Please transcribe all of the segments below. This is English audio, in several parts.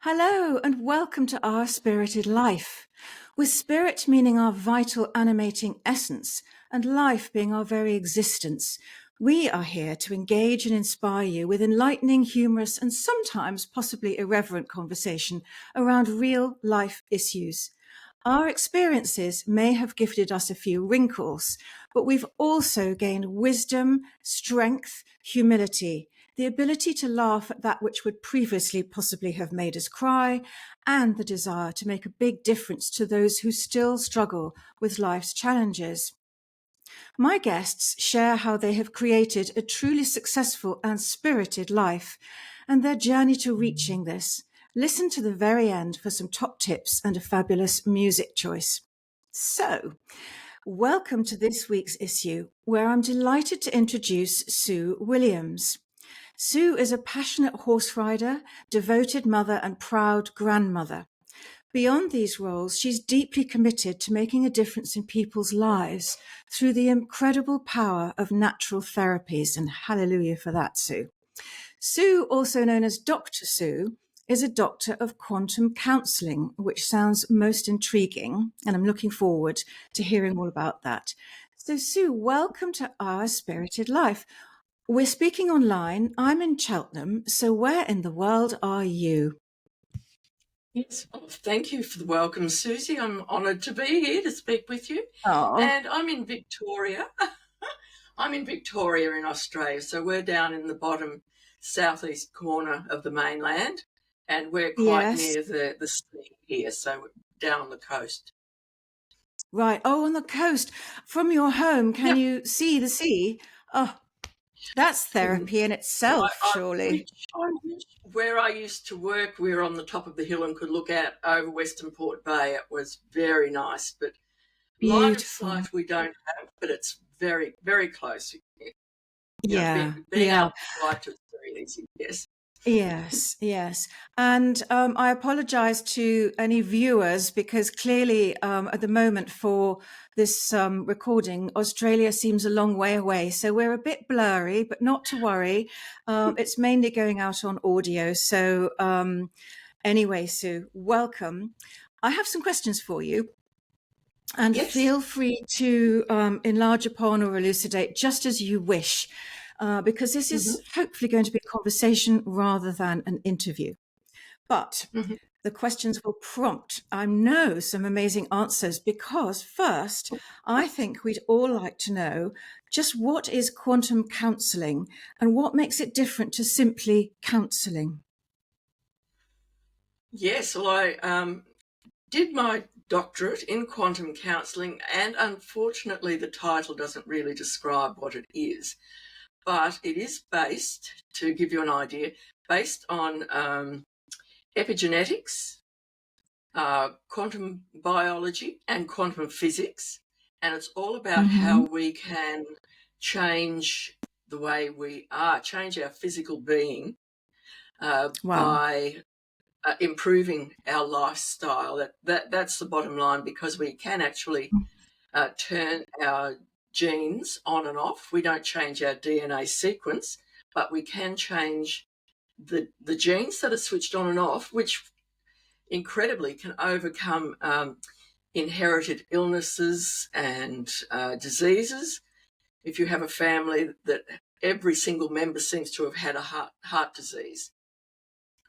Hello and welcome to Our Spirited Life, with spirit meaning our vital animating essence and life being our very existence. We are here to engage and inspire you with enlightening, humorous and sometimes possibly irreverent conversation around real life issues. Our experiences may have gifted us a few wrinkles, but we've also gained wisdom, strength, humility, the ability to laugh at that which would previously possibly have made us cry, and the desire to make a big difference to those who still struggle with life's challenges. My guests share how they have created a truly successful and spirited life and their journey to reaching this. Listen to the very end for some top tips and a fabulous music choice. So, welcome to this week's issue, where I'm delighted to introduce Sue Williams. Sue is a passionate horse rider, devoted mother, and proud grandmother. Beyond these roles, she's deeply committed to making a difference in people's lives through the incredible power of natural therapies, and hallelujah for that, Sue. Sue, also known as Dr. Sue, is a doctor of quantum counselling, which sounds most intriguing, and I'm looking forward to hearing all about that. So, Sue, welcome to Our Spirited Life. We're speaking online. I'm in Cheltenham, so where in the world are you? Yes, thank you for the welcome, Susie. I'm honoured to be here to speak with you. Oh, And I'm in Victoria. I'm in Victoria in Australia, so we're down in the bottom southeast corner of the mainland, and we're quite yes. near the sea here, so we're down on the coast. Right. Oh, on the coast. From your home, can Yep. you see the sea? Oh, that's Mm. therapy in itself, surely. Where I used to work, we were on the top of the hill and could look out over Western Port Bay. It was very nice, but line of Beautiful. sight we don't have, but it's very, very close. Yeah, Being able yeah. to fly to it's very easy, yes. Yes, yes. And I apologize to any viewers because clearly at the moment for this recording, Australia seems a long way away. So we're a bit blurry, but not to worry. It's mainly going out on audio. So anyway, Sue, welcome. I have some questions for you. And Yes. feel free to enlarge upon or elucidate just as you wish, because this Hmm. is hopefully going to be a conversation rather than an interview. But Hmm. the questions will prompt, I know, some amazing answers because first, I think we'd all like to know just what is quantum counselling and what makes it different to simply counselling. Yes, well, I did my doctorate in quantum counselling, and unfortunately, the title doesn't really describe what it is. But it is based, to give you an idea, based on epigenetics, quantum biology, and quantum physics. And it's all about how Mm-hmm. we can change the way we are, change our physical being Wow. by improving our lifestyle. That's the bottom line, because we can actually turn our genes on and off. We don't change our DNA sequence, but we can change the genes that are switched on and off, which incredibly can overcome inherited illnesses and diseases. If you have a family that every single member seems to have had a heart disease,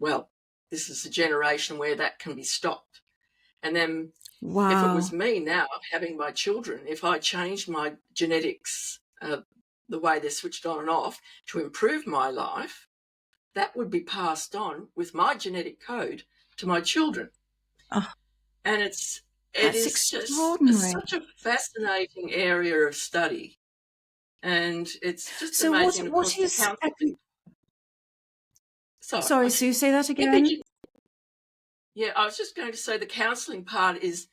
well, this is a generation where that can be stopped. And then if it was Wow. me now having my children, if I changed my genetics, the way they're switched on and off to improve my life, that would be passed on with my genetic code to my children. Oh, And it that's is just extraordinary. such a fascinating area of study. And it's just So amazing. Of what course, the is counselling. So sorry, Sue, say that again. yeah, I was just going to say the counselling part is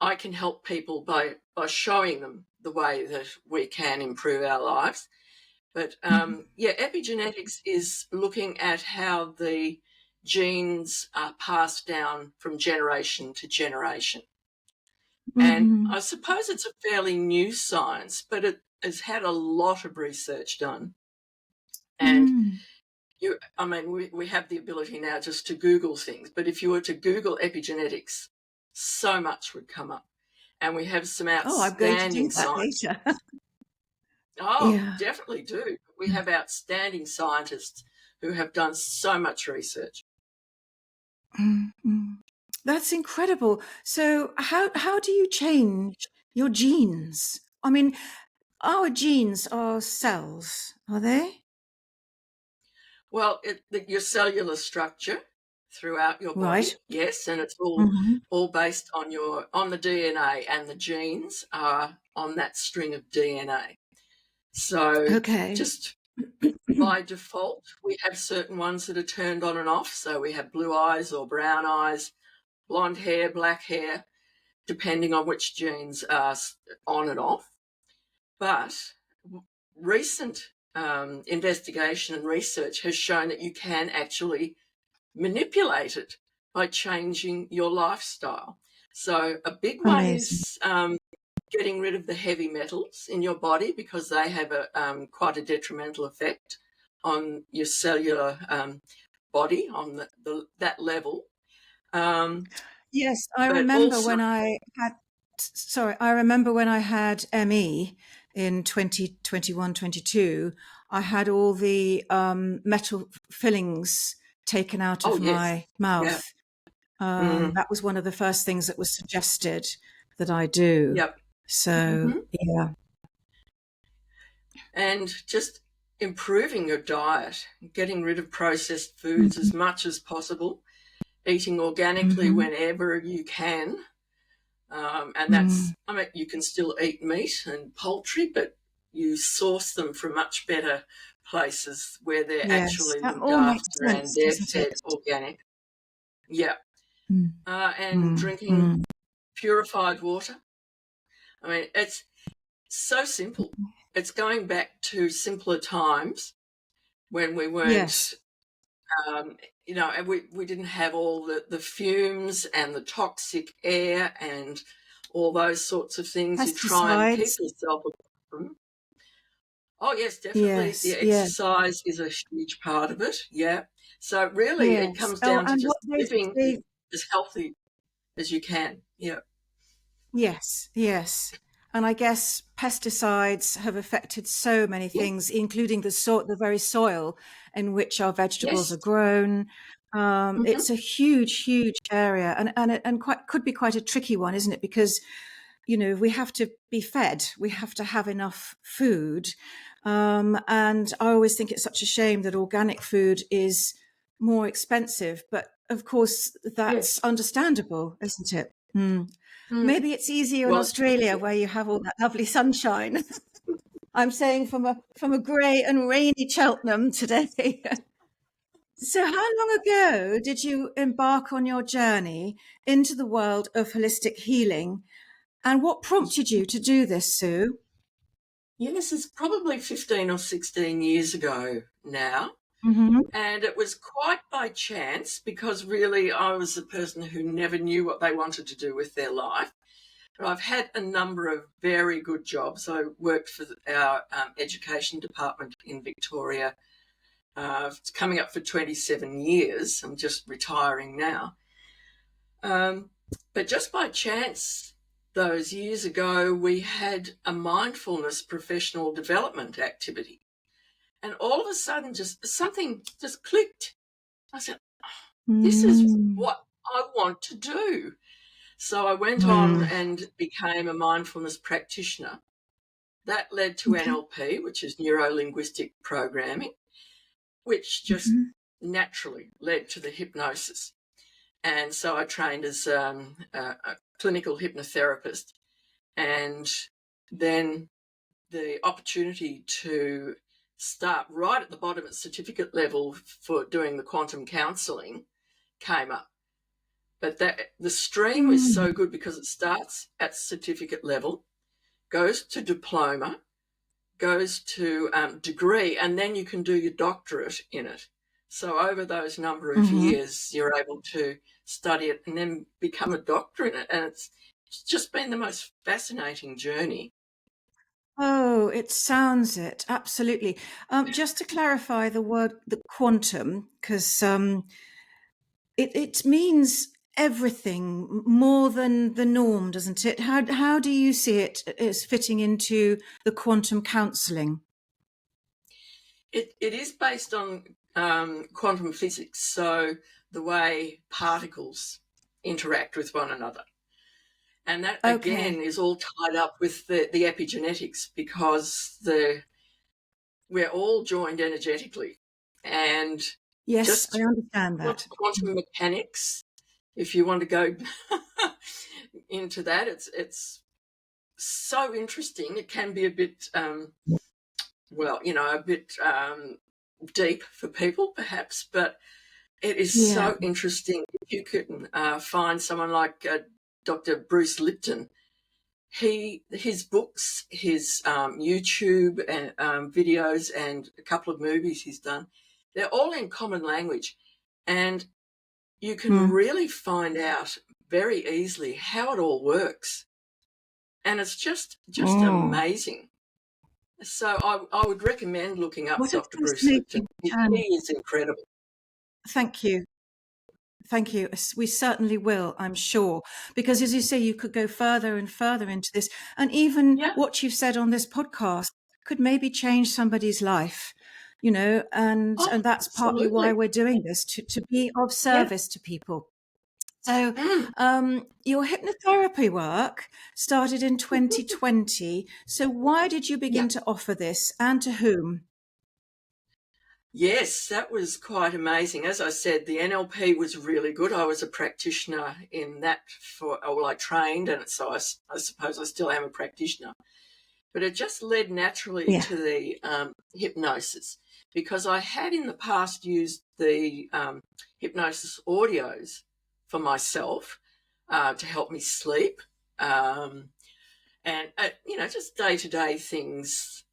I can help people by showing them the way that we can improve our lives. But yeah, epigenetics is looking at how the genes are passed down from generation to generation. And Mm-hmm. I suppose it's a fairly new science, but it has had a lot of research done. And Mm. we have the ability now just to Google things, but if you were to Google epigenetics, so much would come up. And we have some Oh, I'm going to do outstanding that scientists. later. Oh, Yeah. definitely do. We have outstanding scientists who have done so much research. Mm. That's incredible. So how do you change your genes? I mean, our genes are cells, are they? Well, your cellular structure throughout your Right. body, yes, and it's Hmm. all based on the DNA, and the genes are on that string of DNA. So Okay. just by default, we have certain ones that are turned on and off. So we have blue eyes or brown eyes, blonde hair, black hair, depending on which genes are on and off. But recent investigation and research has shown that you can actually manipulate it by changing your lifestyle. So a big one Amazing. is getting rid of the heavy metals in your body, because they have quite a detrimental effect on your cellular body on that level. Yes, I But remember also, when I remember when I had ME in 2021, 22. I had all the metal fillings taken out oh of yes, my yeah, mouth. mm, That was one of the first things that was suggested that I do. yep. So, Hmm. yeah. And just improving your diet, getting rid of processed foods Hmm. as much as possible, eating organically Hmm. whenever you can. And Mm. that's, you can still eat meat and poultry, but you source them from much better places where they're Yes, actually that looked all makes after and sense, they're doesn't fed it? organic. Yeah. Mm. And Mm. drinking Mm. purified water. It's so simple. It's going back to simpler times when we weren't, Yes, um, and we didn't have all the fumes and the toxic air and all those sorts of things. You try and keep pesticides. yourself away from. Oh, yes, definitely. The Yes, yes, exercise is a huge part of it. Yeah. So really, it yes. comes Oh, down to and just what living they as healthy as you can. Yeah. yes, yes. And I guess pesticides have affected so many Yeah. things, including the very soil in which our vegetables Yes. are grown. Hmm. It's a huge, huge area, and quite could be quite a tricky one, isn't it? Because we have to be fed, we have to have enough food, and I always think it's such a shame that organic food is more expensive. But of course, that's Yes. understandable, isn't it? Mm. Mm. Maybe it's easier in Well, Australia where you have all that lovely sunshine. I'm saying from a grey and rainy Cheltenham today. So how long ago did you embark on your journey into the world of holistic healing? And what prompted you to do this, Sue? yes, it's probably 15 or 16 years ago now. Hmm. And it was quite by chance, because really I was a person who never knew what they wanted to do with their life. But I've had a number of very good jobs. I worked for our education department in Victoria. It's coming up for 27 years. I'm just retiring now. Um, but just by chance, those years ago, we had a mindfulness professional development activity. And all of a sudden, just something just clicked. I said, this is Mm. what I want to do. So I went on Mm. and became a mindfulness practitioner. That led to Okay. NLP, which is neuro linguistic programming, which just Hmm. naturally led to the hypnosis. And so I trained as a clinical hypnotherapist. And then the opportunity to start right at the bottom at certificate level for doing the quantum counselling came up. But the stream is Mm. so good because it starts at certificate level, goes to diploma, goes to degree, and then you can do your doctorate in it. So over those number of Hmm. years, you're able to study it and then become a doctor in it. And it's just been the most fascinating journey. Oh, it sounds it. Absolutely. Just to clarify the quantum, because it means everything more than the norm, doesn't it? How do you see it as fitting into the quantum counselling? It is based on quantum physics, so the way particles interact with one another. And that, again, Okay. is all tied up with the epigenetics, because we're all joined energetically. And Yes, I just understand that. quantum mechanics, if you want to go into that, it's so interesting. It can be a bit, a bit deep for people, perhaps, but it is Yeah. so interesting. If you can find someone like Dr. Bruce Lipton, his books, his YouTube and videos, and a couple of movies he's done, they're all in common language, and you can Mm. really find out very easily how it all works, and it's just Oh, amazing. So I would recommend looking up what a Dr. Bruce Lipton. fascinating He term. is incredible. Thank you. Thank you. We certainly will, I'm sure. Because as you say, you could go further and further into this. And even Yeah. what you've said on this podcast could maybe change somebody's life, Oh, and that's partly why absolutely. we're doing this, to be of Yeah. service to people. So, Mm. your hypnotherapy work started in 2020. So why did you Yeah. begin to offer this and to whom? Yes, that was quite amazing. As I said, the NLP was really good. I was a practitioner in that I trained, and so I suppose I still am a practitioner. But it just led naturally Yeah. to the hypnosis, because I had in the past used the hypnosis audios for myself to help me sleep, um, and just day to day things.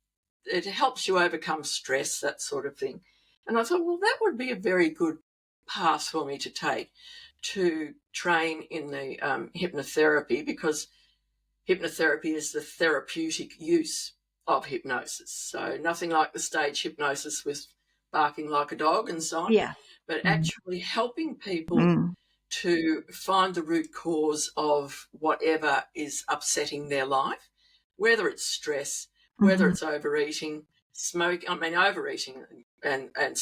It helps you overcome stress, that sort of thing. And I thought, well, that would be a very good path for me to take, to train in the hypnotherapy, because hypnotherapy is the therapeutic use of hypnosis. So nothing like the stage hypnosis with barking like a dog and so on, Yeah. but Mm. actually helping people Mm. to find the root cause of whatever is upsetting their life, whether it's stress, whether Mhm. it's overeating, overeating and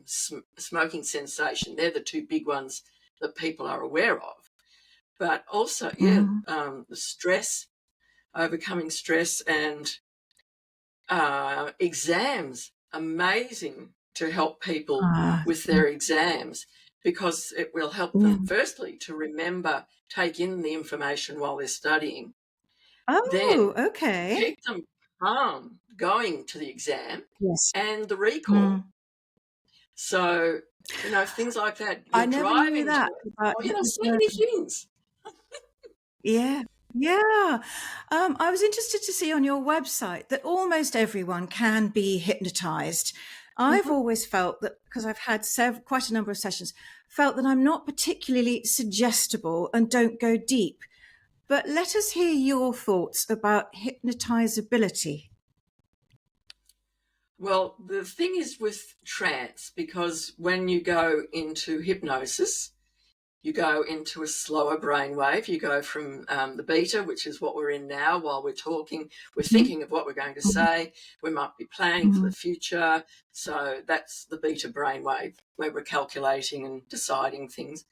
smoking cessation. They're the two big ones that people are aware of. But also, Mm. the stress, overcoming stress, and exams. Amazing to help people Ah. with their exams, because it will help them, Mm. firstly, to remember, take in the information while they're studying, Oh, then okay. keep them calm going to the exam Yes. and the recall. Mm. So, things like that. I You're never knew driving that to, about so many hypnotherapy. things. Yeah. Yeah. I was interested to see on your website that almost everyone can be hypnotized. I've Mhm. always felt that, because I've had quite a number of sessions, felt that I'm not particularly suggestible and don't go deep. But let us hear your thoughts about hypnotizability. Well, the thing is with trance, because when you go into hypnosis, you go into a slower brainwave. You go from the beta, which is what we're in now while we're talking. We're Mhm. thinking of what we're going to say. We might be planning for the Mhm. future. So that's the beta brainwave, where we're calculating and deciding things.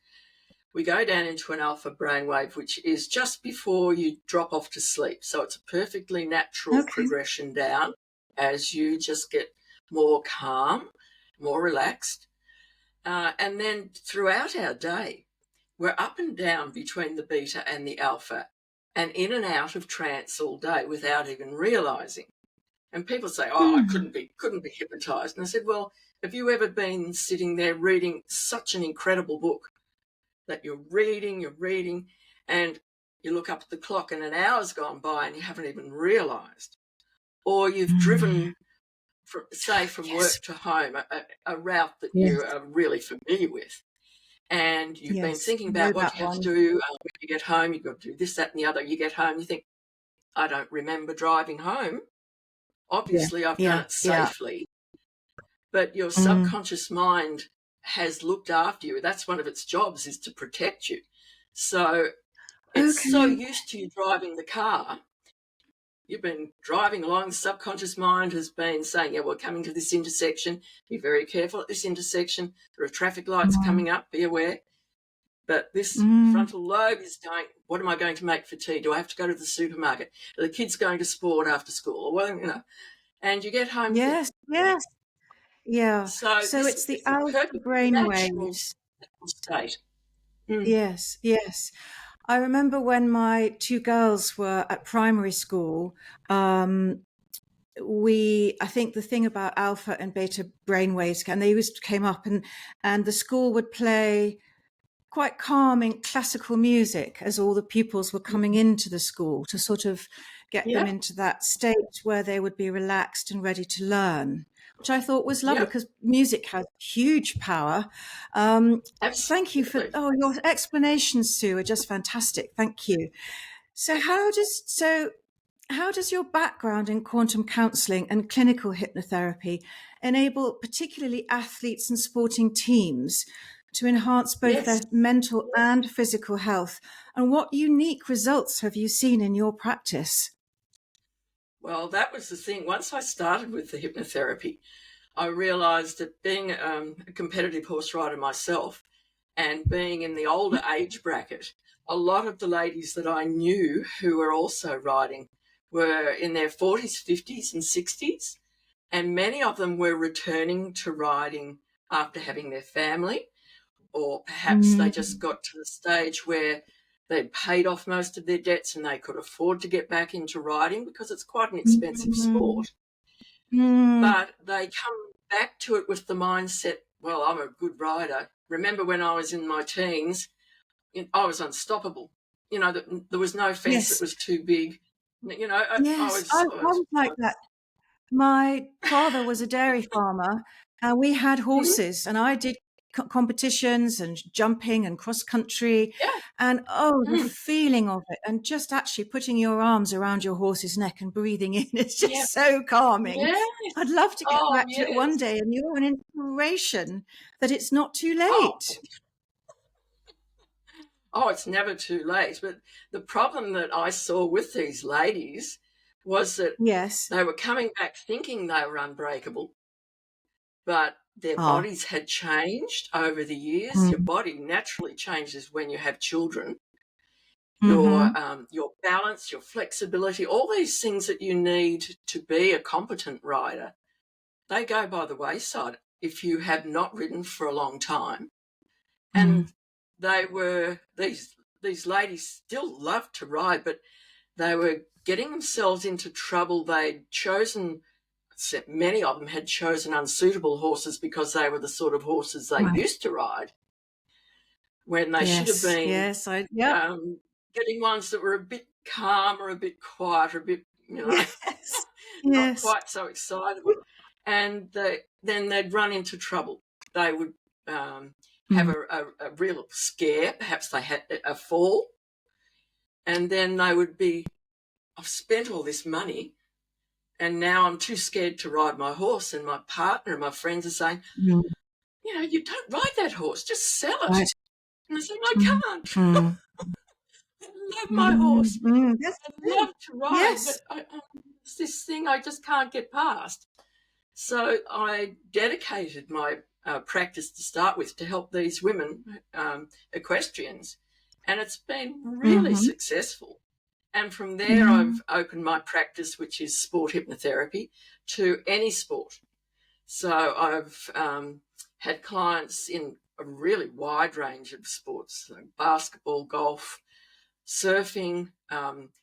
We go down into an alpha brainwave, which is just before you drop off to sleep. So it's a perfectly natural Okay. progression down as you just get more calm, more relaxed. And then throughout our day, we're up and down between the beta and the alpha, and in and out of trance all day without even realizing. And people say, "Oh, I Hmm. couldn't be hypnotized." And I said, "Well, have you ever been sitting there reading such an incredible book that you're reading, and you look up at the clock and an hour's gone by and you haven't even realized? Or you've Mm. driven, from Yes. work to home, a route that you Yes. are really familiar with, and you've been Yes. thinking I know about what that you have to one. do when you get home. You've got to do this, that, and the other. You get home, you think, I don't remember driving home. Obviously, I've done Yeah. it Yeah. safely, but your Mm. subconscious mind has looked after you. That's one of its jobs, is to protect you. So it's so Okay. used to you driving the car. You've been driving along, the subconscious mind has been saying, yeah, we're coming to this intersection. Be very careful at this intersection. There are traffic lights Mm. coming up. Be aware. But this Mm. frontal lobe is going, what am I going to make for tea? Do I have to go to the supermarket? Are the kids going to sport after school? Or, well, and you get home, think, Yes. Yes. Yeah. so So this it's the is a alpha perfect brain natural waves. state. Mm. Yes. Yes. I remember when my two girls were at primary school, um, I think the thing about alpha and beta brainwaves, and they used to came up, and the school would play quite calming classical music as all the pupils were coming into the school to sort of get them Yeah, into that state where they would be relaxed and ready to learn, which I thought was lovely yeah, because music has huge power. Thank you for absolutely. your explanations, Sue, are just fantastic. Thank you. So how does your background in quantum counselling and clinical hypnotherapy enable particularly athletes and sporting teams to enhance both Yes. their mental and physical health? And what unique results have you seen in your practice? Well, that was the thing. Once I started with the hypnotherapy, I realised that being a competitive horse rider myself and being in the older age bracket, a lot of the ladies that I knew who were also riding were in their 40s, 50s, and 60s. And many of them were returning to riding after having their family, or perhaps they just Mm, got to the stage where they'd paid off most of their debts and they could afford to get back into riding because it's quite an expensive mm, sport. mm. But they come back to it with the mindset, well, I'm a good rider. Remember when I was in my teens, I was unstoppable. There was no fence that Yes, was too big. I yes, was, I I was, was like that. My father was a dairy farmer, and we had Mhm. horses, and I did competitions and jumping and cross country. Yeah. And oh, the Mm. feeling of it, and just actually putting your arms around your horse's neck and breathing in, it's Yeah. just so calming. I'd Yes. love to get Oh, back to it one yes. day, and you're an inspiration that it's not too Oh, late. oh, it's never too late. But the problem that I saw with these ladies was that Yes. they were coming back thinking they were unbreakable, but their Ah. bodies had changed over the years. Your Mm. body naturally changes when you have children. Mm-hmm. Your balance, your flexibility, all these things that you need to be a competent rider, they go by the wayside if you have not ridden for a long time. Mm. And these ladies still loved to ride, but they were getting themselves into trouble. They'd chosen, many of them had chosen unsuitable horses because they were the sort of horses they Right. used to ride, when they should have Yes. been Yes. Yep. getting ones that were a bit calmer, a bit quieter, a bit, Yes. not Yes. quite so excitable. And then they'd run into trouble. They would have Mm. a real scare. Perhaps they had a fall. And then they would be, I've spent all this money and now I'm too scared to ride my horse. And my partner and my friends are saying, Mm. you don't ride that horse, just sell it. Right. And I said, I Mm. can't. Mm. I love my Mm. horse. Mm. That's I true. love to ride, Yes. but it's this thing I just can't get past. So I dedicated my practice to start with to help these women, equestrians, and it's been really Mm-hmm. successful. And from there, Mm. I've opened my practice, which is sport hypnotherapy, to any sport. So I've had clients in a really wide range of sports, like basketball, golf, surfing,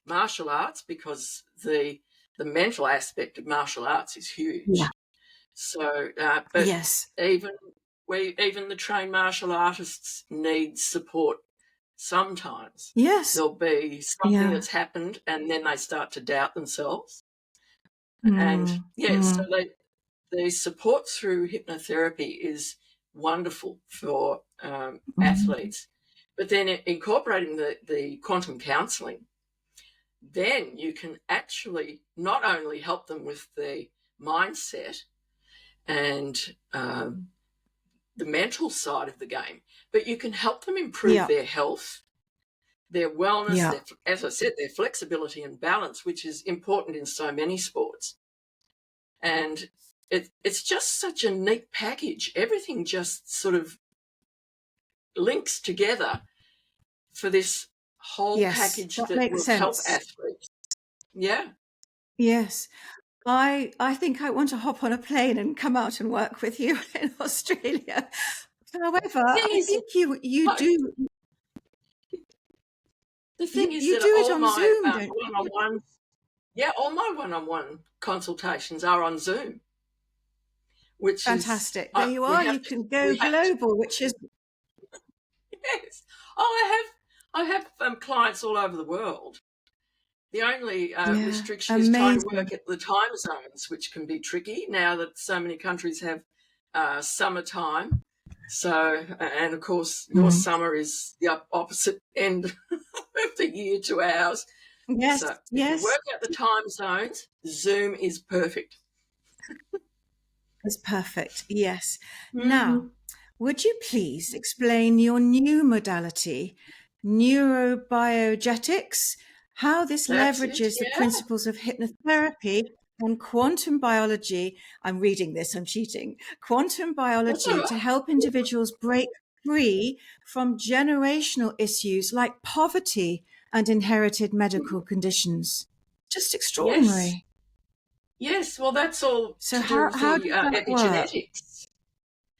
martial arts, because the mental aspect of martial arts is Yeah. huge. So, but Yes. even even the trained martial artists need support. Sometimes Yes. there'll be something Yeah. that's happened, and then they start to doubt themselves. And Mm. yes, so Mm. the support through hypnotherapy is wonderful for Mm. athletes. But then incorporating the quantum counselling, then you can actually not only help them with the mindset and the mental side of the game, but you can help them improve their health, their wellness, their, as I said, their flexibility and balance, which is important in so many sports. And it's just such a neat package. Everything just sort of links together for this whole package that will help athletes. Yeah. Yes. I think I want to hop on a plane and come out and work with you in Australia. However, I think you do. The thing is You that do it all on my Zoom, don't you? one-on-ones, all my one-on-one consultations are on Zoom, which Fantastic. is There you are. You can go global, which is yes. Oh, I have clients all over the world. The only restriction is trying to work at the time zones, which can be tricky now that so many countries have summertime. So, and of course, your summer is the opposite end of the year to ours. Yes, so if you work out the time zones, Zoom is perfect. It's perfect, yes. Now, would you please explain your new modality, NeuroBiogetix, how this leverages the principles of hypnotherapy and quantum biology? I'm reading this, I'm cheating. Quantum biology to help individuals break free from generational issues like poverty and inherited medical conditions. Just extraordinary. Yes, well, that's all So to do with how the does that work? epigenetics.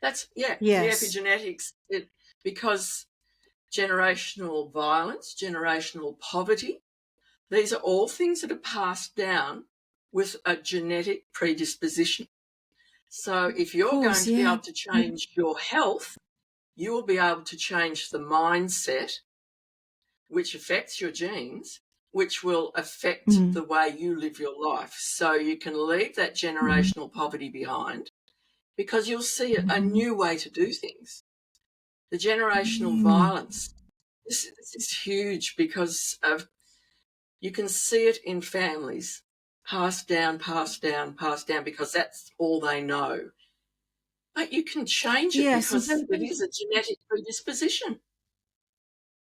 That's, the Yes. epigenetics, because generational violence, generational poverty, these are all things that are passed down with a genetic predisposition. So if you're going to be able to change your health, you will be able to change the mindset, which affects your genes, which will affect the way you live your life. So you can leave that generational poverty behind because you'll see a new way to do things. The generational violence, this is huge because you can see it in families, passed down, because that's all they know. But you can change it because it is a genetic predisposition.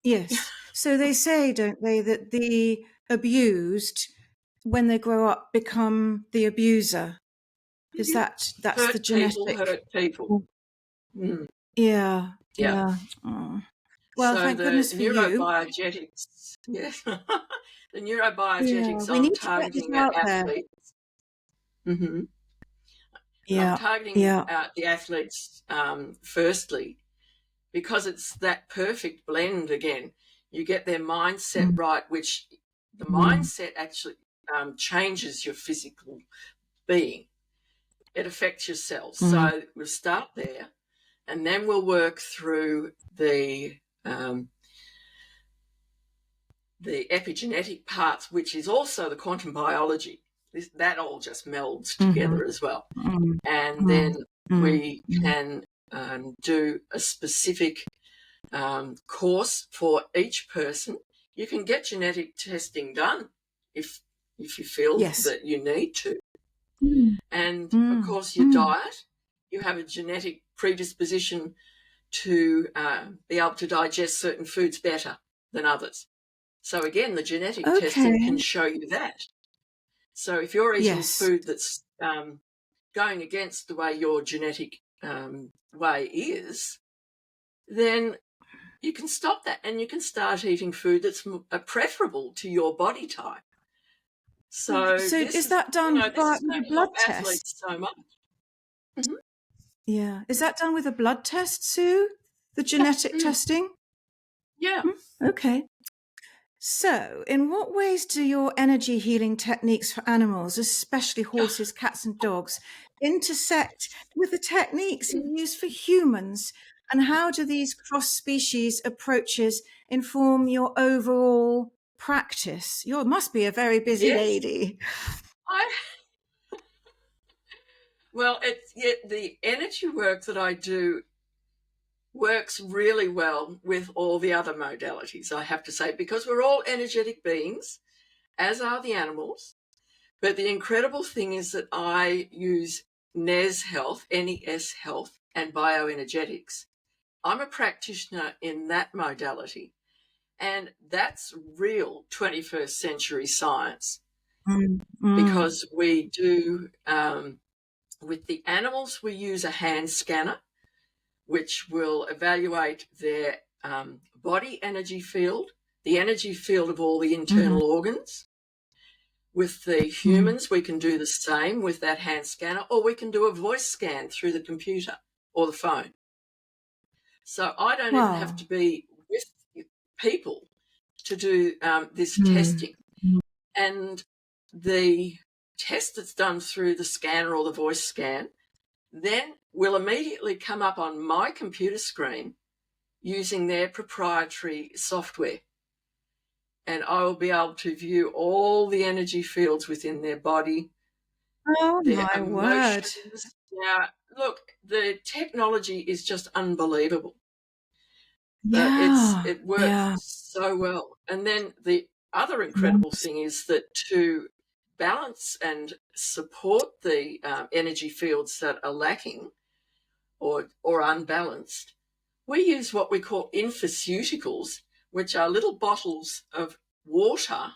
Yes. So they say, don't they, that the abused, when they grow up, become the abuser. Is that's the genetic? Hurt people. Yeah. Oh. Well, so thank goodness for you. NeuroBiogetix, yes, the NeuroBiogetix, we I'm need to get targeting this out athletes. I'm targeting the athletes firstly because it's that perfect blend again. You get their mindset right, which the mindset actually changes your physical being. It affects your cells. So we'll start there, and then we'll work through the epigenetic parts, which is also the quantum biology. That all just melds together as well. And then we can do a specific course for each person. You can get genetic testing done if you feel that you need to. And of course, your diet, you have a genetic predisposition to be able to digest certain foods better than others. So again, the genetic testing can show you that. So if you're eating food that's going against the way your genetic way is, then you can stop that and you can start eating food that's preferable to your body type. So is that done by a blood test? So much. Yeah. Is that done with a blood test, Sue? The genetic testing? Yeah. Okay. So, in what ways do your energy healing techniques for animals, especially horses, cats, and dogs, intersect with the techniques you use for humans? And how do these cross-species approaches inform your overall practice? You must be a very busy lady. Well, the energy work that I do works really well with all the other modalities, I have to say, because we're all energetic beings as are the animals. But the incredible thing is that I use NES Health, NES Health, and bioenergetics. I'm a practitioner in that modality, and that's real 21st century science, because we do, with the animals, we use a hand scanner, which will evaluate their body energy field, the energy field of all the internal organs. With the humans, we can do the same with that hand scanner, or we can do a voice scan through the computer or the phone. So I don't even have to be with people to do this testing. And the test that's done through the scanner or the voice scan then will immediately come up on my computer screen using their proprietary software. And I will be able to view all the energy fields within their body, their emotions. Now, look, the technology is just unbelievable. It works so well. And then the other incredible thing is that to balance and support the energy fields that are lacking or unbalanced, we use what we call infoceuticals, which are little bottles of water,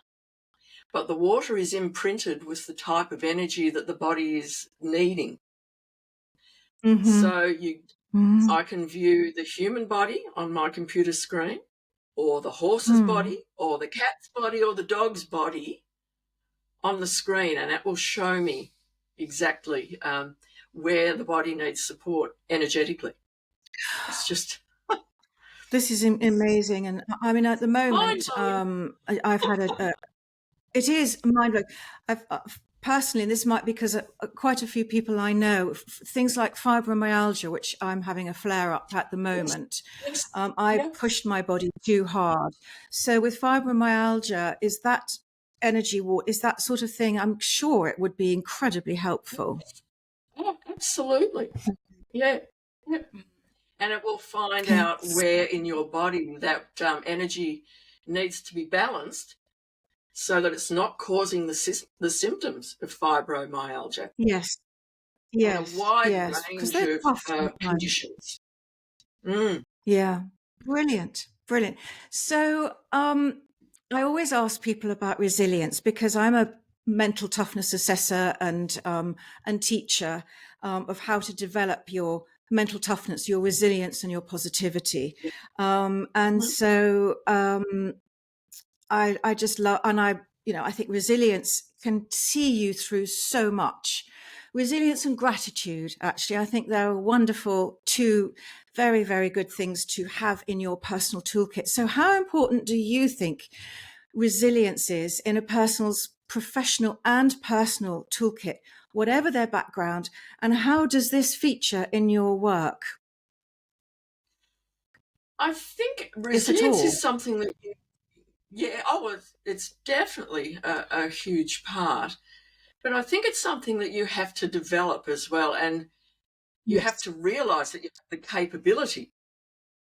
but the water is imprinted with the type of energy that the body is needing. So I can view the human body on my computer screen, or the horse's body, or the cat's body, or the dog's body on the screen, and it will show me exactly where the body needs support energetically. It's just... This is amazing. And I mean, at the moment, I've had it is mind-blowing. I've personally, and this might be because quite a few people I know, things like fibromyalgia, which I'm having a flare-up at the moment. I pushed my body too hard. So with fibromyalgia, is that energy war, is that sort of thing? I'm sure it would be incredibly helpful. Oh, absolutely. Yeah. And it will find out where in your body that energy needs to be balanced so that it's not causing the symptoms of fibromyalgia. Yes. And a wide range of conditions. Yeah. Brilliant. So I always ask people about resilience because I'm a mental toughness assessor and teacher of how to develop your mental toughness, your resilience, and your positivity. So I just love, and I think resilience can see you through so much. Resilience and gratitude, actually, I think they're wonderful, two very, very good things to have in your personal toolkit. So how important do you think resilience is in a person's professional and personal toolkit, whatever their background, and how does this feature in your work? I think resilience is something that it's definitely a huge part. But I think it's something that you have to develop as well. And you have to realize that you have the capability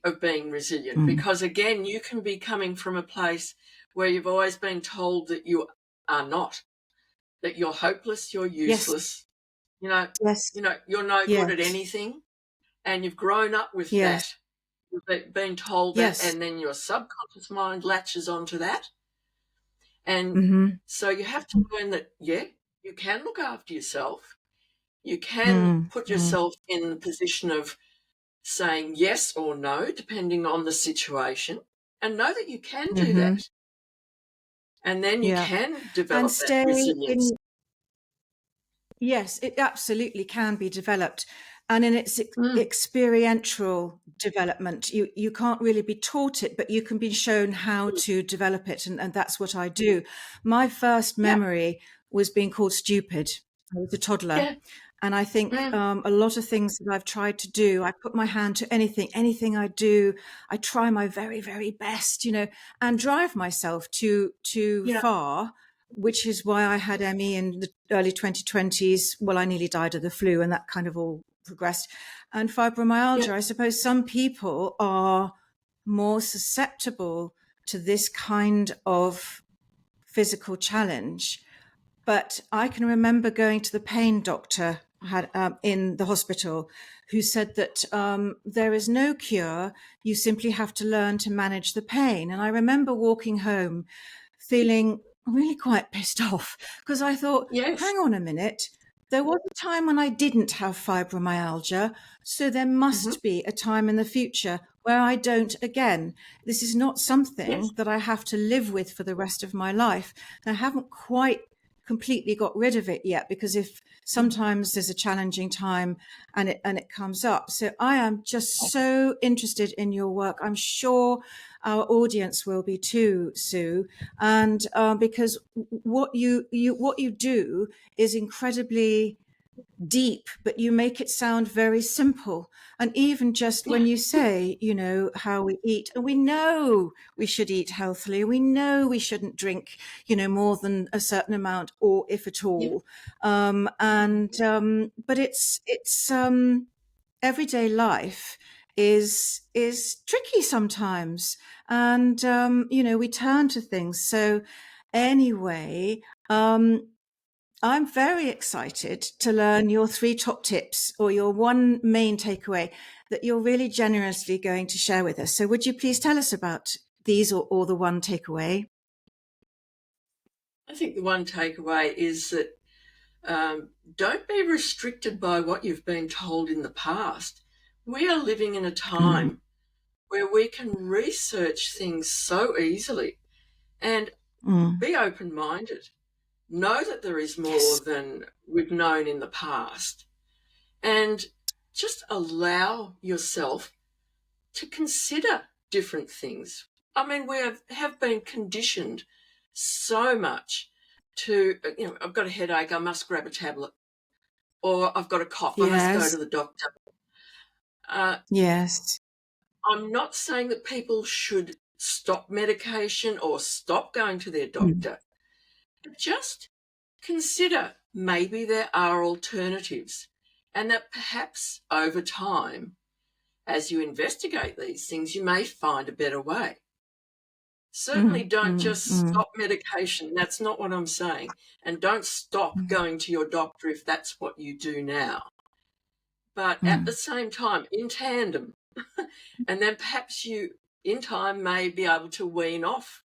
of being resilient, because again, you can be coming from a place where you've always been told that you are not, that you're hopeless, you're useless, you're no good at anything. And you've grown up with that. You've been told that, and then your subconscious mind latches onto that. And so you have to learn that, you can look after yourself. You can put yourself in the position of saying yes or no, depending on the situation, and know that you can do that. And then you can develop that resilience. Yes, it absolutely can be developed. And in its experiential development, you can't really be taught it, but you can be shown how to develop it. And that's what I do. My first memory was being called stupid. I was a toddler. Yeah. And I think a lot of things that I've tried to do, I put my hand to anything I do, I try my very, very best, and drive myself too far, which is why I had ME in the early 2020s. Well, I nearly died of the flu, and that kind of all progressed. And fibromyalgia, I suppose some people are more susceptible to this kind of physical challenge. But I can remember going to the pain doctor in the hospital, who said that there is no cure. You simply have to learn to manage the pain. And I remember walking home feeling really quite pissed off, because I thought, Yes. hang on a minute. There was a time when I didn't have fibromyalgia, so there Hmm. must be a time in the future where I don't again. This is not Yes. something that I have to live with for the rest of my life. And I haven't quite completely got rid of it yet, because if sometimes there's a challenging time and it comes up. So I am just so interested in your work. I'm sure our audience will be too, Sue. And because what you do is incredibly deep, but you make it sound very simple. And even just when you say, how we eat, and we know we should eat healthily, we know we shouldn't drink, more than a certain amount, or if at Yep. all. But it's everyday life is tricky sometimes, and we turn to things. So anyway, I'm very excited to learn your 3 top tips, or your one main takeaway that you're really generously going to share with us. So would you please tell us about these, or the one takeaway? I think the one takeaway is that don't be restricted by what you've been told in the past. We are living in a Mm, time where we can research things so easily and mm, be open minded. Know that there is more yes. than we've known in the past, and just allow yourself to consider different things. I mean, we have been conditioned so much to, I've got a headache, I must grab a tablet, or I've got a cough, I must go Yes. to the doctor. Uh, Yes. I'm not saying that people should stop medication or stop going to their Mm, doctor, but just consider maybe there are alternatives, and that perhaps over time, as you investigate these things, you may find a better way. Certainly mm, don't mm, just mm, stop medication. That's not what I'm saying. And don't stop mm, going to your doctor if that's what you do now. But at the mm. same time, in tandem, and then perhaps you, in time, may be able to wean off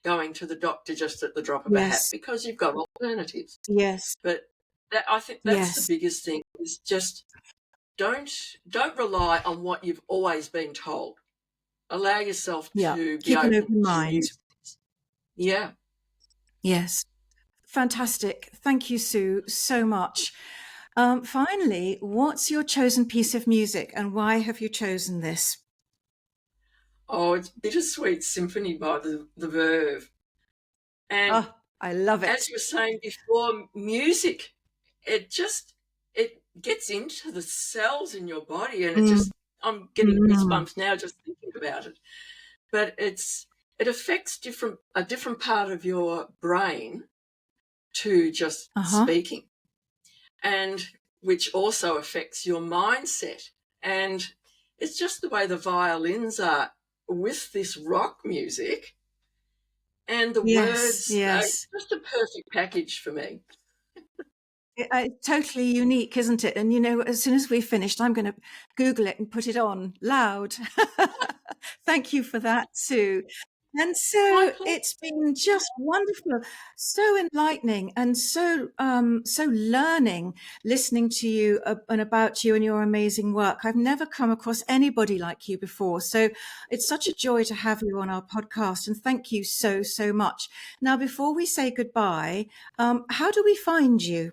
going to the doctor just at the drop of a hat Yes. because you've got alternatives. Yes. But I think that's the Yes. biggest thing, is just don't don't rely on what you've always been told. Allow yourself Yeah. to be Keep an open open to mind. new things. Yeah. Yes. Fantastic. Thank you, Sue, so much. Finally, what's your chosen piece of music, and why have you chosen this? Oh, it's Bittersweet Symphony by the Verve. And Oh, I love as it. you were saying before, music, it gets into the cells in your body, and it Mm, just, I'm getting mm, goosebumps now just thinking about it. But it affects a different part of your brain to just uh-huh. speaking, and which also affects your mindset. And it's just the way the violins are with this rock music, and the Yes, words are yes. just a perfect package for me. It's totally unique, isn't it? And as soon as we've finished, I'm going to Google it and put it on loud. Thank you for that, Sue. And My so pleasure. it's been just wonderful, so enlightening, and so learning, listening to you, and about you and your amazing work. I've never come across anybody like you before. So it's such a joy to have you on our podcast, and thank you so much. Now, before we say goodbye, how do we find you?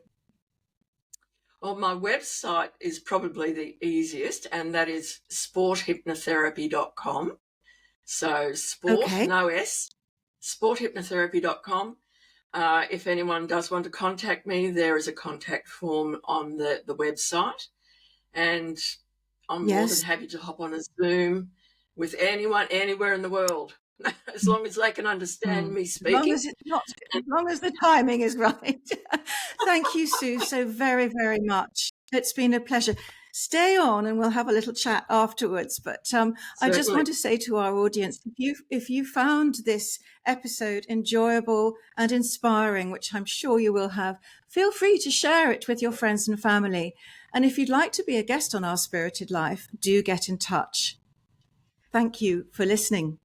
Well, my website is probably the easiest, and that is sporthypnotherapy.com. So sport, Okay. no S, sporthypnotherapy.com. If anyone does want to contact me, there is a contact form on the website, and I'm more than Yes. happy to hop on a Zoom with anyone anywhere in the world, as long as they can understand Mm. me As long speaking. as it's not, as long as the timing is right. Thank you, Sue, so very much. It's been a pleasure. stay on and we'll have a little chat afterwards. But I just Certainly. want to say to our audience, if you found this episode enjoyable and inspiring, which I'm sure you will have, feel free to share it with your friends and family. And if you'd like to be a guest on Our Spirited Life, do get in touch. Thank you for listening.